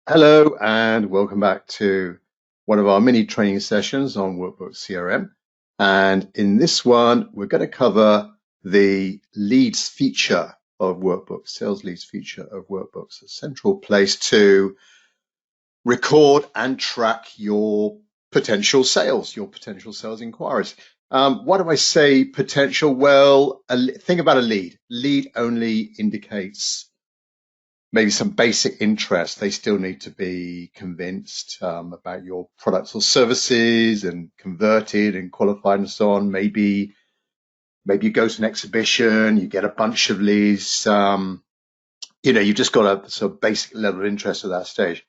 Hello and welcome back to one of our mini training sessions on Workbooks CRM. And in this one, we're going to cover the leads feature of Workbooks, sales leads feature of Workbooks, a central place to record and track your potential sales inquiries. Why do I say potential? Well, think about a lead. Lead only indicates maybe some basic interest. They still need to be convinced about your products or services and converted and qualified and so on. Maybe you go to an exhibition, you get a bunch of leads. You've just got a sort of basic level of interest at that stage.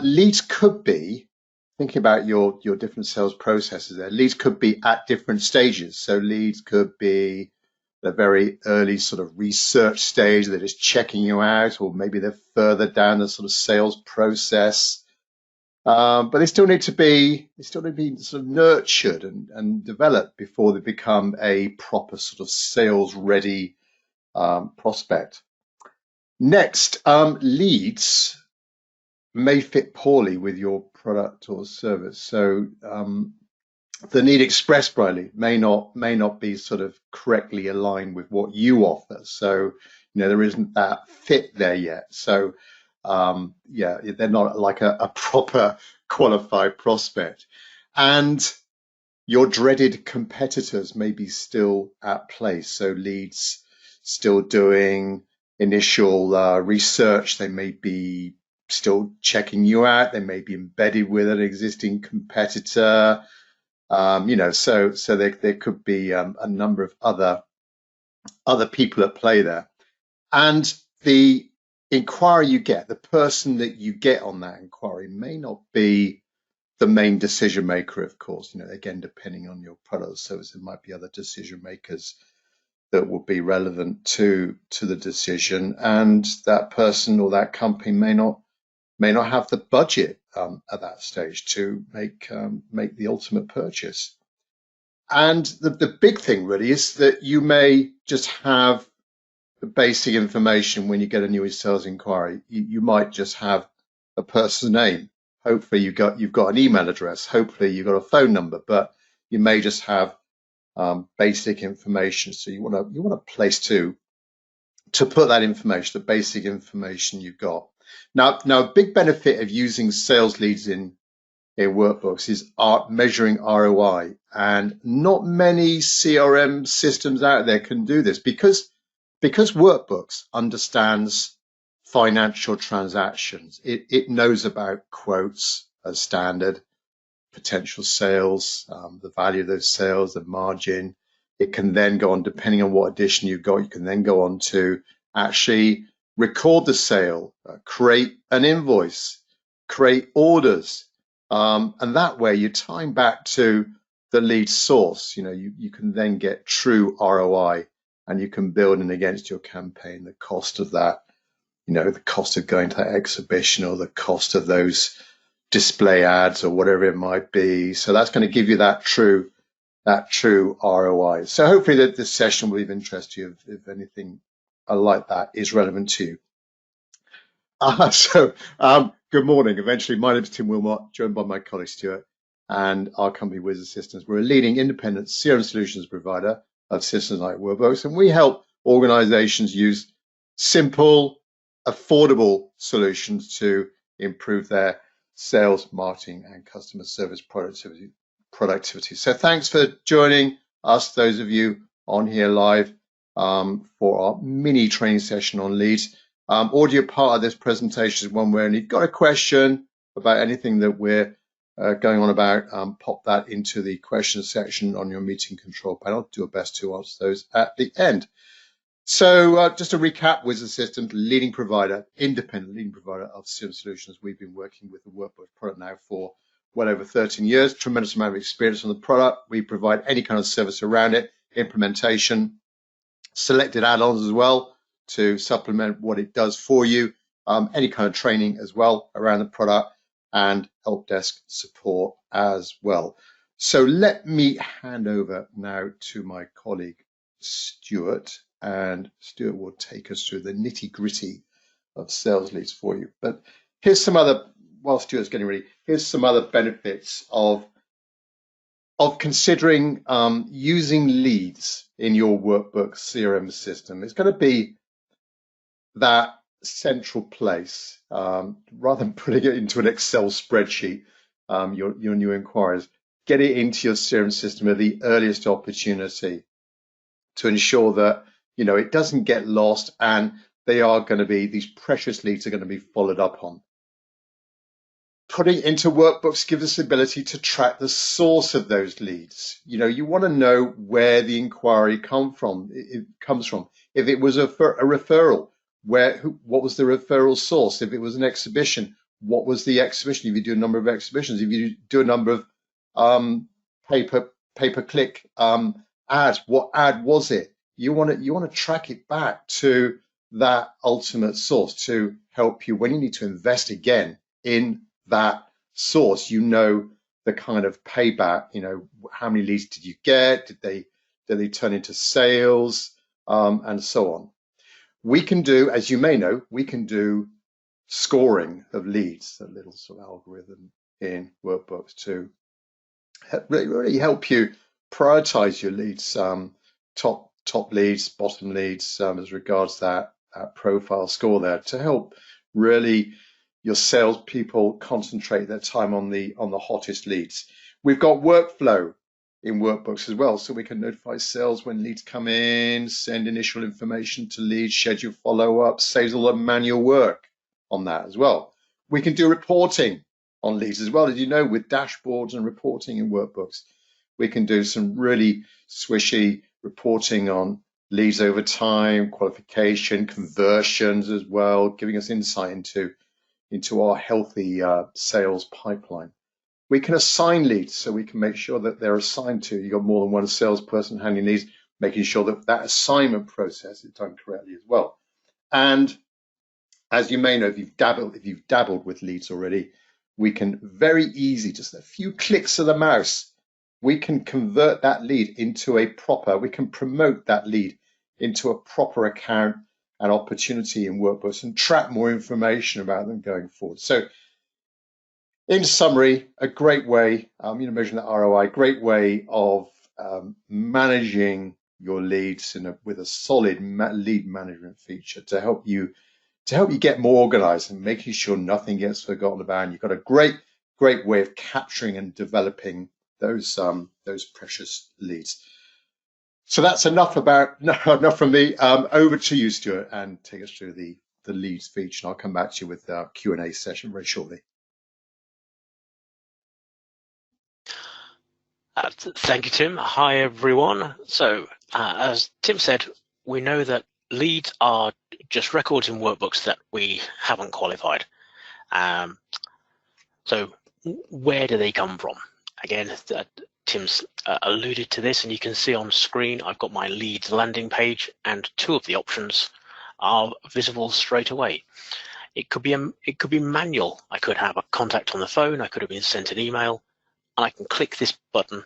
Leads could be thinking about your different sales processes there. Leads could be at different stages. So leads could be the very early sort of research stage, they're just checking you out, or maybe they're further down the sort of sales process. But they still need to be sort of nurtured and developed before they become a proper sort of sales ready prospect. Next, leads may fit poorly with your product or service. So the need expressed by lead may not be sort of correctly aligned with what you offer. So there isn't that fit there yet. So they're not like a proper qualified prospect. And your dreaded competitors may be still at play. So leads still doing initial research. They may be still checking you out. They may be embedded with an existing competitor. So there could be a number of other people at play there. And the inquiry you get, the person that you get on that inquiry may not be the main decision maker, of course. Again, depending on your product or service, there might be other decision makers that will be relevant to the decision, and that person or that company may not have the budget at that stage to make the ultimate purchase. And the big thing really is that you may just have the basic information when you get a new sales inquiry. You might just have a person's name. Hopefully you've got an email address. Hopefully you've got a phone number, but you may just have basic information. So you want a place to put that information, the basic information you've got. Now a big benefit of using sales leads in Workbooks is measuring ROI, and not many CRM systems out there can do this because Workbooks understands financial transactions. It knows about quotes as standard, potential sales, the value of those sales, the margin. It can then go on, depending on what edition you've got, you can then go on to actually record the sale, create an invoice, create orders. And that way you're tying back to the lead source. You can then get true ROI, and you can build in against your campaign the cost of that, the cost of going to that exhibition or the cost of those display ads or whatever it might be. So that's going to give you that true ROI. So hopefully that this session will be of interest to you if anything like that is relevant to you. Good morning. Eventually, my name is Tim Wilmot, joined by my colleague Stuart, and our company Wiz Assistants. We're a leading independent CRM solutions provider of systems like Workbooks, and we help organizations use simple, affordable solutions to improve their sales, marketing, and customer service productivity. So thanks for joining us, those of you on here live, for our mini training session on leads. Audio part of this presentation is one where if you've got a question about anything that we're going on about, pop that into the question section on your meeting control panel. Do our best to answer those at the end. So just to recap, Wiz Systems, independent leading provider of CRM solutions. We've been working with the Workbooks product now for well over 13 years, tremendous amount of experience on the product. We provide any kind of service around it, implementation, selected add-ons as well to supplement what it does for you, any kind of training as well around the product, and help desk support as well. So let me hand over now to my colleague Stuart, and Stuart will take us through the nitty-gritty of sales leads for you. But Here's some other, while Stuart's getting ready, here's some other benefits of considering using leads in your Workbooks CRM system. It's going to be that central place, rather than putting it into an Excel spreadsheet, your new inquiries, get it into your CRM system at the earliest opportunity to ensure that, you know, it doesn't get lost, and these precious leads are going to be followed up on. Putting it into Workbooks gives us the ability to track the source of those leads. You know, you want to know where the inquiry comes from. If it was a referral, what was the referral source? If it was an exhibition, what was the exhibition? If you do a number of exhibitions, if you do a number of pay-per-click ads, what ad was it? You want to track it back to that ultimate source to help you when you need to invest again in that source. You know the kind of payback. You know, how many leads did you get? Did they turn into sales, and so on. We can do, as you may know, we can do scoring of leads, a little sort of algorithm in Workbooks to really help you prioritize your leads, top leads, bottom leads, as regards that profile score there, to help really your salespeople concentrate their time on the hottest leads. We've got workflow in Workbooks as well, so we can notify sales when leads come in, send initial information to leads, schedule follow-up, saves all the manual work on that as well. We can do reporting on leads as well, as you know, with dashboards and reporting in Workbooks. We can do some really swishy reporting on leads over time, qualification, conversions as well, giving us insight into our healthy sales pipeline. We can assign leads, so we can make sure that they're assigned to, you've got more than one salesperson handling leads, making sure that that assignment process is done correctly as well. And as you may know, if you've dabbled with leads already, we can very easy, just a few clicks of the mouse, we can convert that lead into we can promote that lead into a proper account and opportunity in Workbooks and track more information about them going forward. So in summary, a great way, measuring that ROI, great way of managing your leads with a solid lead management feature to help you get more organized and making sure nothing gets forgotten about. And you've got a great way of capturing and developing those precious leads. So that's enough from me. Over to you, Stuart, and take us through the leads feature. And I'll come back to you with our Q&A session very shortly. Thank you, Tim. Hi, everyone. So, as Tim said, we know that leads are just records in Workbooks that we haven't qualified. So, where do they come from? Again, Tim's alluded to this, and you can see on screen I've got my leads landing page, and two of the options are visible straight away. It could be manual. I could have a contact on the phone. I could have been sent an email. And I can click this button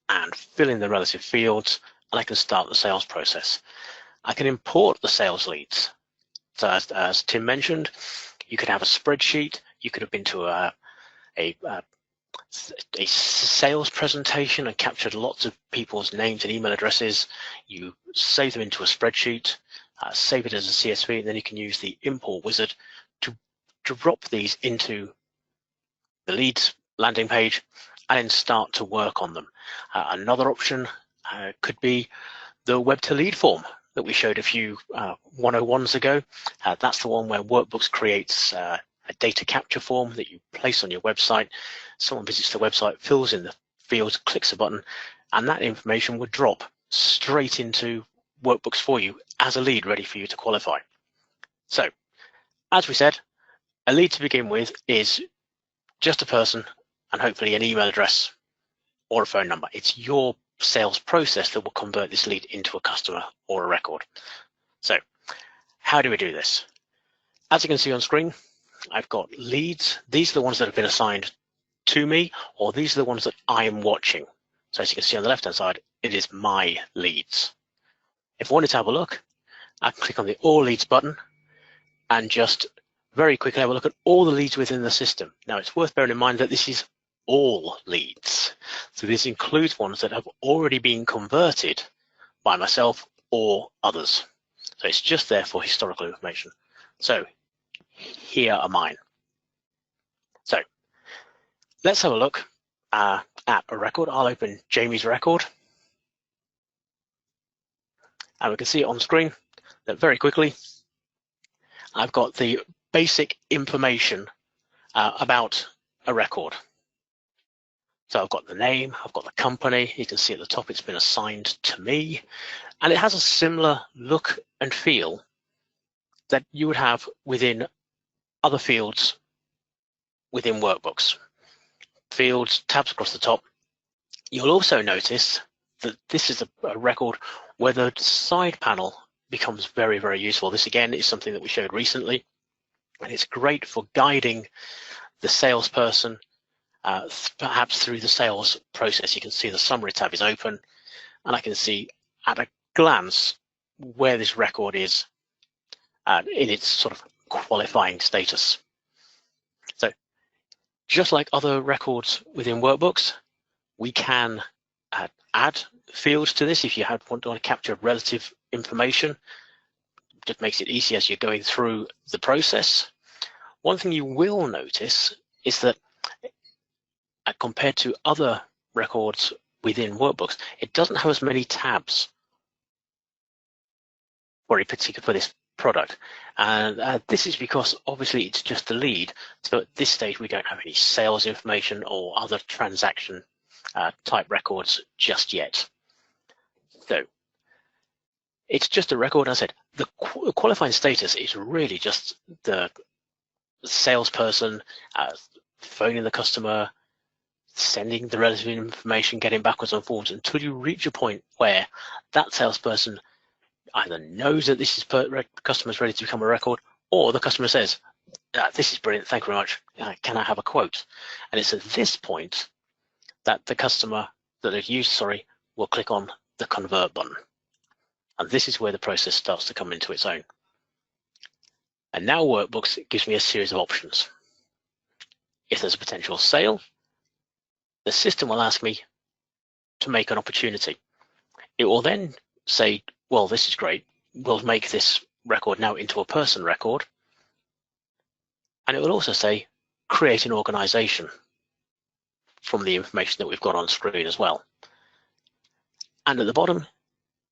and fill in the relative fields, and I can start the sales process. I can import the sales leads. So as Tim mentioned, you could have a spreadsheet. You could have been to a sales presentation and captured lots of people's names and email addresses. You save them into a spreadsheet, save it as a CSV, and then you can use the import wizard to drop these into the leads landing page and then start to work on them. Another option could be the web to lead form that we showed a few 101s ago. That's the one where Workbooks creates a data capture form that you place on your website. Someone visits the website, fills in the fields, clicks a button, and that information would drop straight into Workbooks for you as a lead ready for you to qualify. So, as we said, a lead to begin with is just a person and hopefully an email address or a phone number. It's your sales process that will convert this lead into a customer or a record. So how do we do this? As you can see on screen, I've got leads. These are the ones that have been assigned to me, or these are the ones that I am watching. So as you can see on the left-hand side, it is my leads. If I wanted to have a look, I can click on the All Leads button and just very quickly have a look at all the leads within the system. Now, it's worth bearing in mind that this is all leads. So this includes ones that have already been converted by myself or others. So it's just there for historical information. So here are mine. So let's have a look at a record. I'll open Jamie's record. And we can see on screen that very quickly, I've got the basic information about a record. So I've got the name, I've got the company. You can see at the top it's been assigned to me, and it has a similar look and feel that you would have within other fields within workbooks. Fields, tabs across the top. You'll also notice that this is a record where the side panel becomes very, very useful. This again is something that we showed recently, and it's great for guiding the salesperson perhaps through the sales process. You can see the summary tab is open, and I can see at a glance where this record is in its sort of qualifying status. So just like other records within workbooks, we can add fields to this if you want to capture relative information. It just makes it easy as you're going through the process. One thing you will notice is that compared to other records within workbooks, it doesn't have as many tabs for this product. And this is because obviously it's just a lead. So at this stage, we don't have any sales information or other transaction type records just yet. So it's just a record. As I said, the qualifying status is really just the salesperson phoning the customer, sending the relative information, getting backwards and forwards until you reach a point where that salesperson either knows that this is customer's ready to become a record, or the customer says, this is brilliant, thank you very much, can I have a quote? And it's at this point that the customer that they've used, will click on the convert button. And this is where the process starts to come into its own. And now Workbooks gives me a series of options. If there's a potential sale, the system will ask me to make an opportunity. It will then say, well, this is great. We'll make this record now into a person record. And it will also say, create an organization from the information that we've got on screen as well. And at the bottom,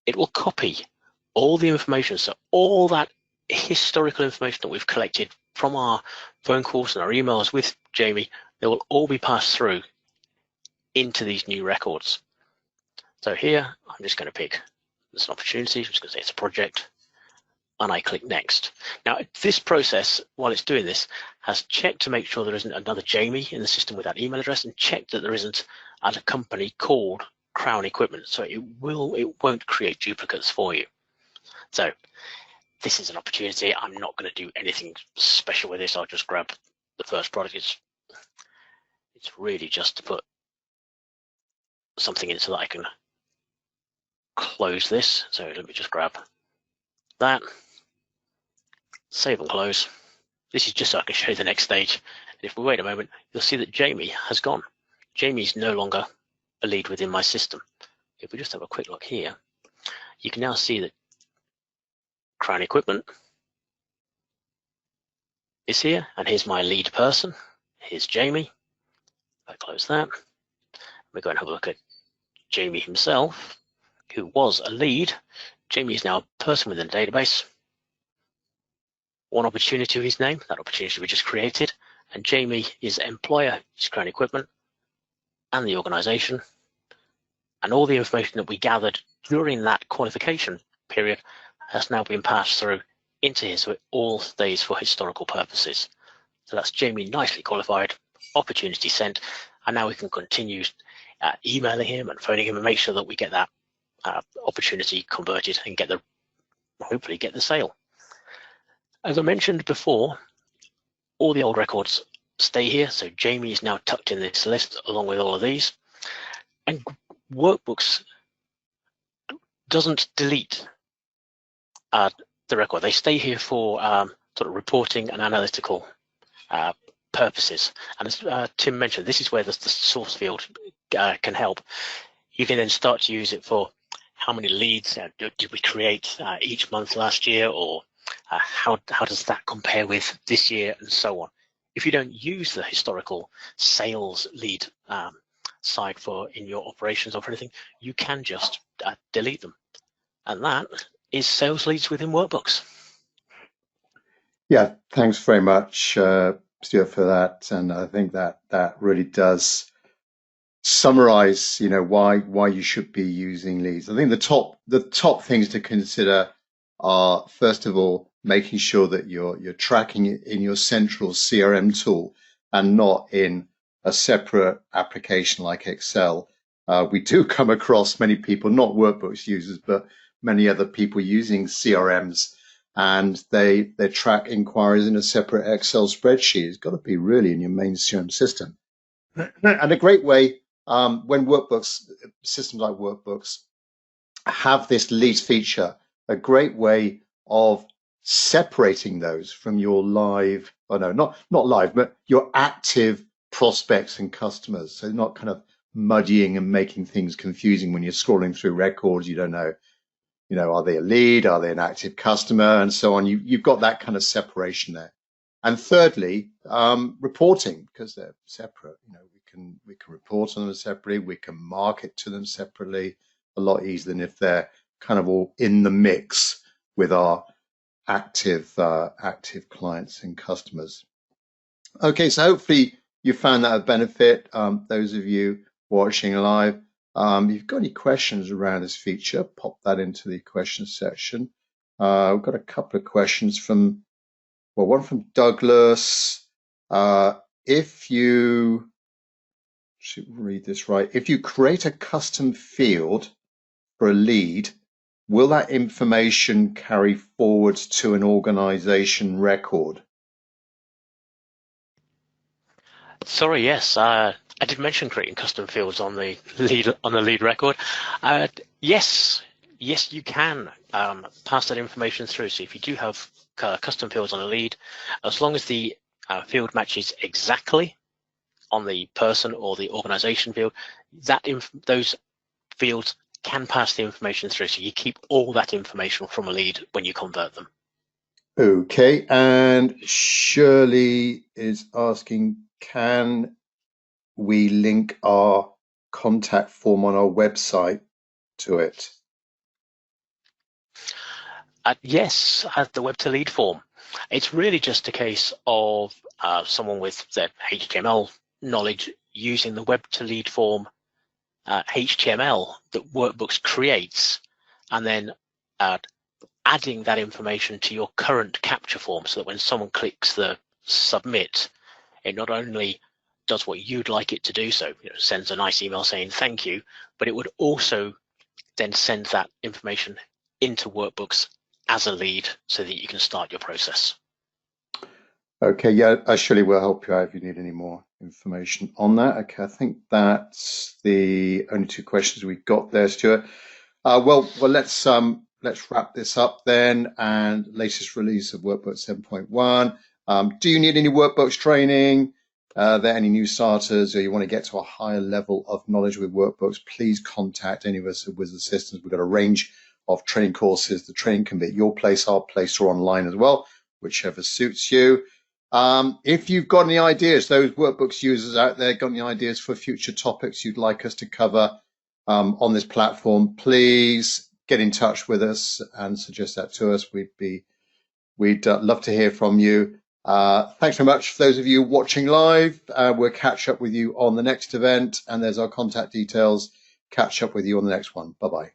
it will copy all the information. So all that historical information that we've collected from our phone calls and our emails with Jamie, they will all be passed through into these new records. So here, I'm just going to pick this an opportunity. I'm just going to say it's a project, and I click next. Now, this process, while it's doing this, has checked to make sure there isn't another Jamie in the system with that email address, and checked that there isn't at a company called Crown Equipment. So it won't create duplicates for you. So this is an opportunity. I'm not going to do anything special with this. I'll just grab the first product. It's really just to put something in so that I can close this. So let me just grab that, save and close. This is just so I can show you the next stage. And if we wait a moment, you'll see that Jamie has gone. Jamie's no longer a lead within my system. If we just have a quick look here, you can now see that Crown Equipment is here, and here's my lead person. Here's Jamie. If I close that, we're going to have a look at Jamie himself, who was a lead. Jamie is now a person within the database. One opportunity to his name, that opportunity we just created, and Jamie is employer, is Crown Equipment, and the organization. And all the information that we gathered during that qualification period has now been passed through into here, so it all stays for historical purposes. So that's Jamie nicely qualified, opportunity sent, and now we can continue emailing him and phoning him and make sure that we get that opportunity converted and hopefully get the sale. As I mentioned before, all the old records stay here, so Jamie is now tucked in this list along with all of these. And Workbooks doesn't delete the record. They stay here for sort of reporting and analytical purposes. And as Tim mentioned, this is where the source field can help. You can then start to use it for how many leads did we create each month last year, or how does that compare with this year, and so on. If you don't use the historical sales lead side in your operations or for anything, you can just delete them. And that is sales leads within Workbooks. Yeah, thanks very much, Stuart, for that. And I think that really does summarize, why you should be using leads. I think the top things to consider are, first of all, making sure that you're tracking it in your central CRM tool and not in a separate application like Excel. We do come across many people, not Workbooks users, but many other people using CRMs, and they track inquiries in a separate Excel spreadsheet. It's got to be really in your main CRM system. And a great way, when systems like Workbooks have this leads feature, a great way of separating those from your live, not live, but your active prospects and customers. So not kind of muddying and making things confusing when you're scrolling through records. You don't know, are they a lead? Are they an active customer? And so on. You've got that kind of separation there. And thirdly, reporting, because they're separate. We can report on them separately. We can market to them separately. A lot easier than if they're kind of all in the mix with our active clients and customers. Okay, so hopefully you found that a benefit. Those of you watching live, if you've got any questions around this feature, pop that into the questions section. We've got a couple of questions one from Douglas. If you should read this right, if you create a custom field for a lead, will that information carry forward to an organization record? Sorry, yes, I did mention creating custom fields on the lead record. Yes, you can pass that information through. So if you do have custom fields on a lead, as long as the field matches exactly on the person or the organization field, those fields can pass the information through. So you keep all that information from a lead when you convert them. Okay, and Shirley is asking, can we link our contact form on our website to it? Yes, the web to lead form. It's really just a case of someone with their HTML knowledge using the web to lead form HTML that Workbooks creates, and then adding that information to your current capture form, so that when someone clicks the submit, it not only does what you'd like it to do, so sends a nice email saying thank you, but it would also then send that information into Workbooks as a lead so that you can start your process. Okay, yeah, I surely will help you out if you need any more information on that. Okay, I think that's the only two questions we've got there, Stuart. Well, let's wrap this up then. And latest release of Workbook 7.1. Do you need any Workbooks training? Are there any new starters, or you want to get to a higher level of knowledge with Workbooks? Please contact any of us at Wizard Systems. We've got a range of training courses. The training can be at your place, our place, or online as well, whichever suits you. If you've got any ideas, those Workbooks users out there got any ideas for future topics you'd like us to cover on this platform, please get in touch with us and suggest that to us. We'd love to hear from you. Thanks very much for those of you watching live. We'll catch up with you on the next event, and there's our contact details. Catch up with you on the next one. Bye-bye.